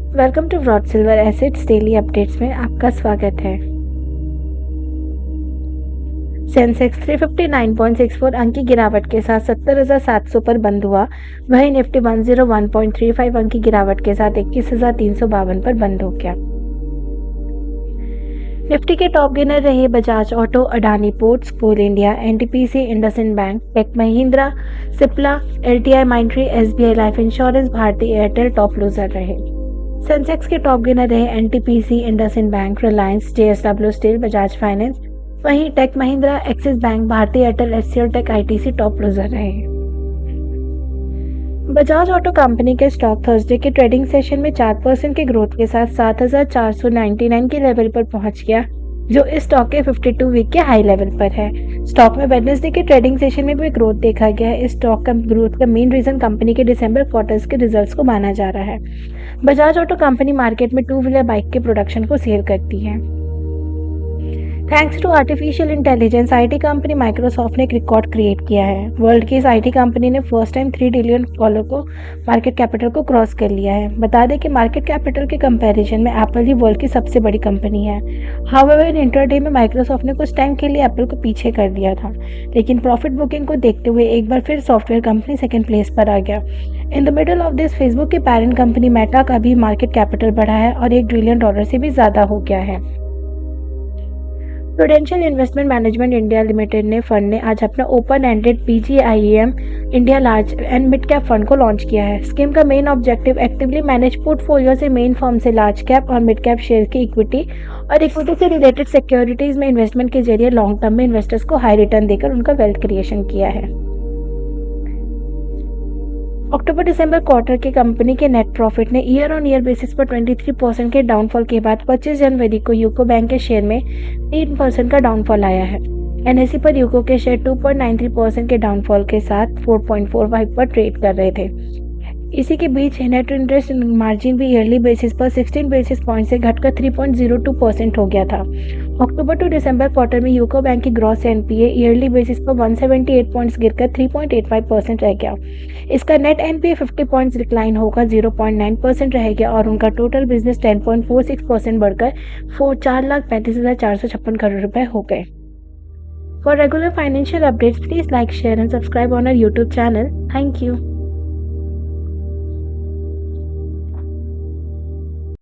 Welcome to broad silver assets daily updates में आपका स्वागत है। सेंसेक्स 359.64 अंक की गिरावट के साथ 70,700 पर बंद हुआ। वहीं निफ्टी 101.35 अंक की गिरावट के साथ 21,352 पर बंद हो गया। निफ्टी के टॉप गेनर रहे Bajaj auto, Adani ports, Coal India, NTPC, IndusInd bank, Tech Mahindra, Cipla, LTI Mindtree, SBI life insurance, Bharti Airtel top loser रहे। सेंसेक्स के टॉप गेनर रहे NTPC, IndusInd bank, Reliance, JSW steel, Bajaj finance. वहीं Tech Mahindra, Axis bank, Bharti Airtel, HCL Tech, ITC top loser रहे। Bajaj auto company के stock Thursday के trading session में 4% के growth के साथ 7,499 के लेवल पर पहुंच गया, जो इस स्टॉक के 52 वीक के हाई लेवल पर है। स्टॉक में वेडनेसडे के ट्रेडिंग सेशन में भी ग्रोथ देखा गया है। इस स्टॉक का ग्रोथ का मेन रीजन कंपनी के दिसंबर क्वार्टर्स के रिजल्ट्स को माना जा रहा है। बजाज ऑटो कंपनी मार्केट में टू व्हीलर बाइक के प्रोडक्शन को सेल करती है। Thanks to artificial intelligence, IT company Microsoft ने एक रिकॉर्ड क्रिएट किया है। वर्ल्ड की इस आईटी कंपनी ने फर्स्ट टाइम $3 ट्रिलियन को मार्केट कैपिटल को क्रॉस कर लिया है। बता दें कि मार्केट कैपिटल के कंपैरिजन में एप्पल ही वर्ल्ड की सबसे बड़ी कंपनी है। हाउएवर इंटरडे में माइक्रोसॉफ्ट ने कुछ टाइम के लिए एप्पल को पीछे कर दिया था, लेकिन प्रॉफिट बुकिंग को देखते हुए एक बार फिर सॉफ्टवेयर कंपनी सेकेंड प्लेस पर आ गया। In the middle of this, Facebook की पेरेंट कंपनी मेटा का भी मार्केट कैपिटल बढ़ा है और $1 ट्रिलियन से भी ज्यादा हो गया है। Prudential investment management India limited ने फंड ने आज अपना open ended PGIM India large and mid cap fund को लॉन्च किया है। स्कीम का main objective actively manage portfolio से मेन फर्म से लार्ज कैप और मिड कैप शेयर की इक्विटी और इक्विटी से रिलेटेड सिक्योरिटीज में इन्वेस्टमेंट के जरिए लॉन्ग टर्म में इन्वेस्टर्स को हाई रिटर्न देकर उनका वेल्थ क्रिएशन किया है। अक्टूबर दिसंबर क्वार्टर के कंपनी के नेट प्रॉफिट ने ईयर ऑन ईयर बेसिस पर 23% के डाउनफॉल के बाद 25 जनवरी को यूको बैंक के शेयर में 3% का डाउनफॉल आया है। एनएसई पर यूको के शेयर 2.93% के डाउनफॉल के साथ 4.45 पर ट्रेड कर रहे थे। इसी के बीच नेट इंटरेस्ट मार्जिन भी ईयरली बेसिस पर 16 बेसिस पॉइंट से घटकर 3.02% हो गया था। अक्टूबर टू दिसंबर क्वार्टर में यूको बैंक की ग्रॉस एनपीए ईयरली बेसिस पर 178 पॉइंट्स गिरकर 3.85% रह गया। इसका नेट एनपीए 50 पॉइंट्स डिक्लाइन होकर 0.9% रह गया और उनका टोटल बिजनेस 10.46% बढ़कर 4,35,456 करोड़ रुपए हो गए। For regular financial updates please like, share and subscribe on our YouTube channel. Thank you.